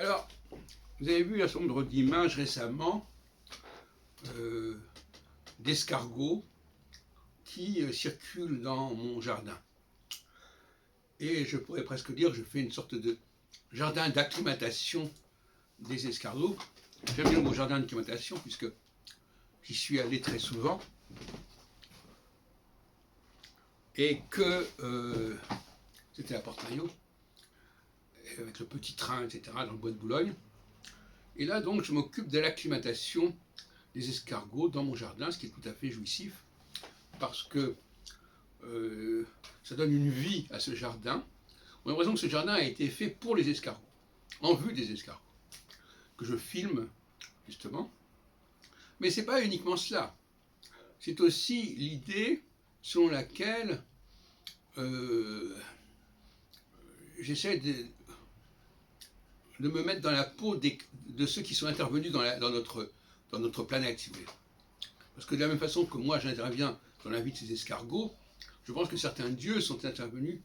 Alors, vous avez vu un certain nombre d'images récemment d'escargots qui circulent dans mon jardin. Et je pourrais presque dire que je fais une sorte de jardin d'acclimatation des escargots. J'aime bien le mot jardin d'acclimatation puisque j'y suis allé très souvent. Et que c'était à Porte-Maillot, avec le petit train, etc., dans le bois de Boulogne. Et là, donc, je m'occupe de l'acclimatation des escargots dans mon jardin, ce qui est tout à fait jouissif, parce que ça donne une vie à ce jardin. On a l'impression que ce jardin a été fait pour les escargots, en vue des escargots, que je filme, justement. Mais ce n'est pas uniquement cela. C'est aussi l'idée selon laquelle j'essaie de me mettre dans la peau de ceux qui sont intervenus dans notre planète, si vous voulez. Parce que de la même façon que moi j'interviens dans la vie de ces escargots, je pense que certains dieux sont intervenus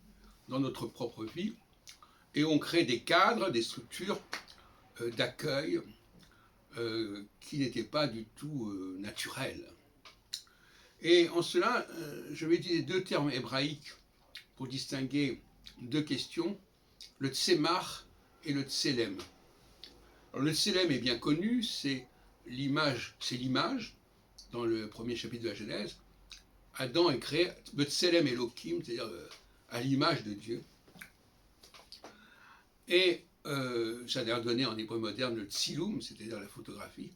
dans notre propre vie et ont créé des cadres, des structures d'accueil qui n'étaient pas du tout naturelles. Et en cela, je vais utiliser deux termes hébraïques pour distinguer deux questions, le tsemar et le tselem. Alors, le tselem est bien connu, c'est l'image dans le premier chapitre de la Genèse. Adam est créé, le tselem Elohim, c'est-à-dire à l'image de Dieu. Et ça a d'ailleurs donné en hébreu moderne le tsilum, c'est-à-dire la photographie,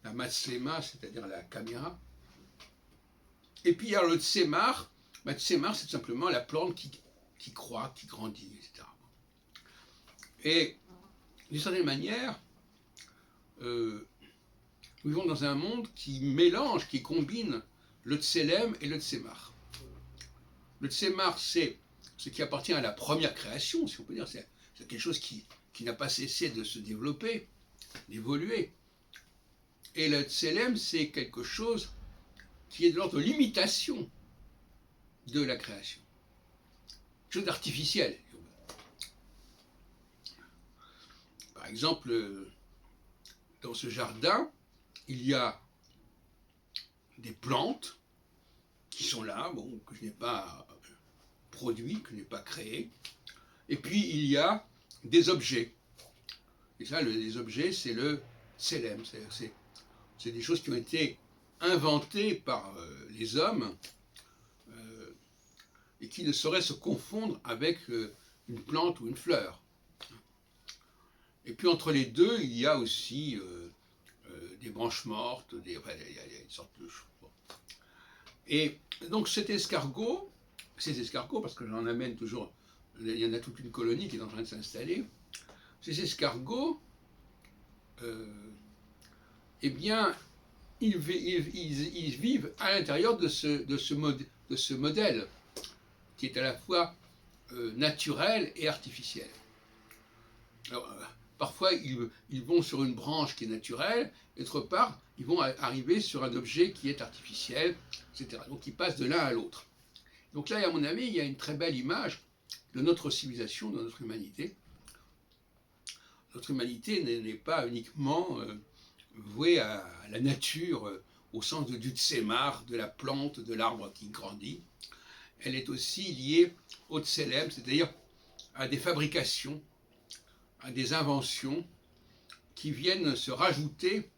la matslema, c'est-à-dire la caméra. Et puis il y a le tsemar. Tsemar, c'est simplement la plante qui croît, qui grandit, etc. Et d'une certaine manière, nous vivons dans un monde qui mélange, qui combine le tselem et le tsemar. Le tsemar, c'est ce qui appartient à la première création, si on peut dire. C'est quelque chose qui n'a pas cessé de se développer, d'évoluer. Et le tselem, c'est quelque chose qui est de l'ordre de l'imitation de la création. Quelque chose d'artificiel. Par exemple, dans ce jardin, il y a des plantes qui sont là, bon, que je n'ai pas produit, que je n'ai pas créé. Et puis il y a des objets. Et ça, les objets, c'est le tselem. C'est des choses qui ont été inventées par les hommes et qui ne sauraient se confondre avec une plante ou une fleur. Et puis entre les deux, il y a aussi des branches mortes, il y a une sorte de choses. Bon. Et donc ces escargots, parce que j'en amène toujours, il y en a toute une colonie qui est en train de s'installer, ces escargots, eh bien, ils vivent à l'intérieur de ce modèle qui est à la fois naturel et artificiel. Alors, parfois, ils vont sur une branche qui est naturelle, et d'autre part, ils vont arriver sur un objet qui est artificiel, etc. Donc, ils passent de l'un à l'autre. Donc là, à mon avis, il y a une très belle image de notre civilisation, de notre humanité. Notre humanité n'est pas uniquement vouée à la nature, au sens du tsemar, de la plante, de l'arbre qui grandit. Elle est aussi liée au tselem, c'est-à-dire à des fabrications, à des inventions qui viennent se rajouter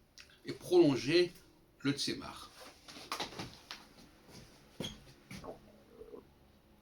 et prolonger le tsemar.